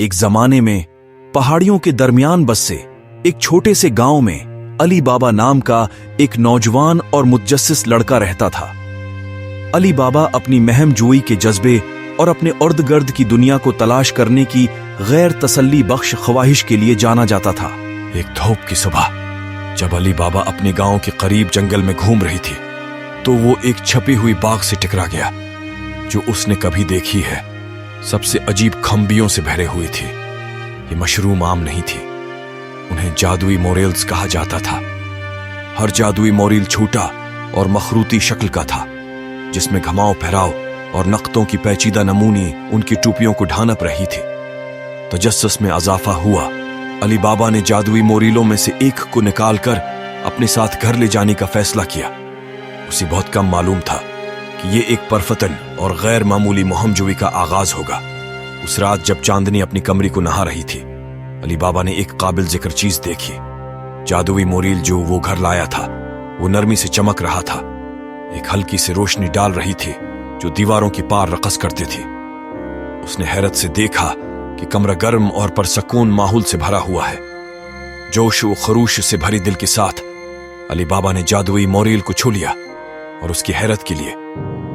ایک زمانے میں پہاڑیوں کے درمیان بسے ایک چھوٹے سے گاؤں میں علی بابا نام کا ایک نوجوان اور متجسس لڑکا رہتا تھا۔ علی بابا اپنی مہم جوئی کے جذبے اور اپنے ارد گرد کی دنیا کو تلاش کرنے کی غیر تسلی بخش خواہش کے لیے جانا جاتا تھا۔ ایک دھوپ کی صبح جب علی بابا اپنے گاؤں کے قریب جنگل میں گھوم رہی تھی تو وہ ایک چھپی ہوئی باغ سے ٹکرا گیا جو اس نے کبھی دیکھی ہے۔ سب سے عجیب کھمبیوں سے بھرے ہوئی تھی۔ یہ مشروم عام نہیں تھی، انہیں جادوئی موریلز کہا جاتا تھا۔ ہر جادوئی موریل چھوٹا اور مخروطی شکل کا تھا، جس میں گھماؤ پھیراؤ اور نقطوں کی پیچیدہ نمونی ان کی ٹوپیوں کو ڈھانپ رہی تھی۔ تجسس میں اضافہ ہوا۔ علی بابا نے جادوئی موریلوں میں سے ایک کو نکال کر اپنے ساتھ گھر لے جانے کا فیصلہ کیا۔ اسے بہت کم معلوم تھا کہ یہ ایک پرفتن اور غیر معمولی مہم جوئی کا آغاز ہوگا۔ اس رات جب چاندنی اپنی کمری کو نہا رہی تھی، علی بابا نے ایک قابل ذکر چیز دیکھی۔ جادوئی موریل جو وہ گھر لایا تھا وہ نرمی سے چمک رہا تھا، ایک ہلکی سے روشنی ڈال رہی تھی جو دیواروں کی پار رقص کرتی تھی۔ اس نے حیرت سے دیکھا کہ کمرہ گرم اور پرسکون ماحول سے بھرا ہوا ہے۔ جوش و خروش سے بھری دل کے ساتھ علی بابا نے جادوئی موریل کو چھو لیا، اور اس کی حیرت کے لیے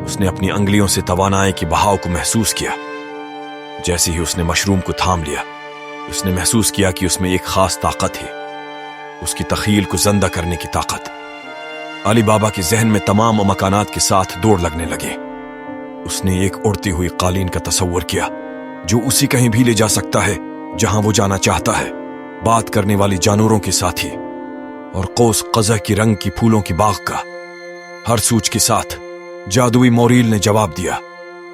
اس نے اپنی انگلیوں سے توانائی کی بہاؤ کو محسوس کیا۔ جیسے ہی اس نے مشروم کو تھام لیا، اس نے محسوس کیا کہ اس میں ایک خاص طاقت ہے، اس کی تخیل کو زندہ کرنے کی طاقت۔ علی بابا کے ذہن میں تمام مکانات کے ساتھ دوڑ لگنے لگے۔ اس نے ایک اڑتی ہوئی قالین کا تصور کیا جو اسے کہیں بھی لے جا سکتا ہے جہاں وہ جانا چاہتا ہے، بات کرنے والی جانوروں کے ساتھی اور قوس قزح کی رنگ کی پھولوں کی باغ کا۔ ہر سوچ کے ساتھ جادوئی موریل نے جواب دیا،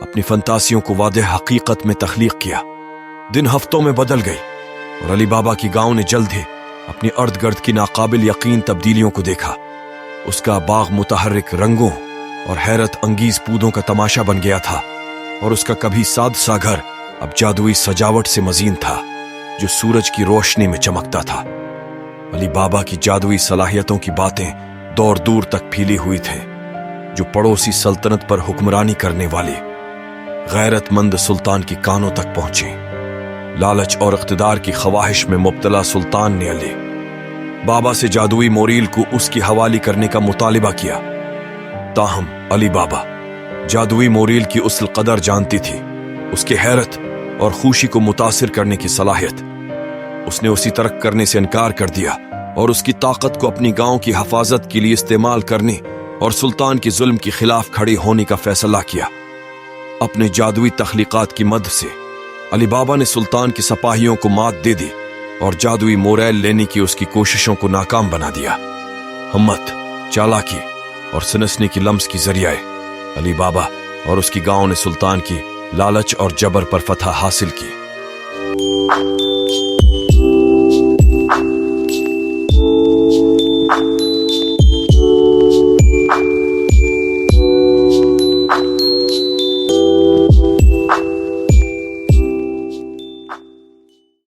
اپنی فنتاسیوں کو واضح حقیقت میں تخلیق کیا۔ دن ہفتوں میں بدل گئی اور علی بابا کی گاؤں نے جلد ہی اپنی ارد گرد کی ناقابل یقین تبدیلیوں کو دیکھا۔ اس کا باغ متحرک رنگوں اور حیرت انگیز پودوں کا تماشا بن گیا تھا، اور اس کا کبھی سادہ سا گھر اب جادوئی سجاوٹ سے مزین تھا جو سورج کی روشنی میں چمکتا تھا۔ علی بابا کی جادوئی صلاحیتوں کی باتیں دور دور تک پھیلی ہوئی تھیں، جو پڑوسی سلطنت پر حکمرانی کرنے والے غیرت مند سلطان کی کانوں تک پہنچے۔ لالچ اور اقتدار کی خواہش میں مبتلا سلطان نے علی بابا سے جادوئی موریل کو اس کی حوالے کرنے کا مطالبہ کیا۔ تاہم علی بابا جادوئی موریل کی اس قدر جانتی تھی، اس کی حیرت اور خوشی کو متاثر کرنے کی صلاحیت۔ اس نے اسی ترک کرنے سے انکار کر دیا اور اس کی طاقت کو اپنی گاؤں کی حفاظت کے لیے استعمال کرنے اور سلطان کے ظلم کے خلاف کھڑے ہونے کا فیصلہ کیا۔ اپنے جادوئی تخلیقات کی مدد سے علی بابا نے سلطان کے سپاہیوں کو مات دے دی اور جادوئی موریل لینے کی اس کی کوششوں کو ناکام بنا دیا۔ ہمت، چالاکی اور سنسنی کی لمس کی ذریعے علی بابا اور اس کی گاؤں نے سلطان کی لالچ اور جبر پر فتح حاصل کی۔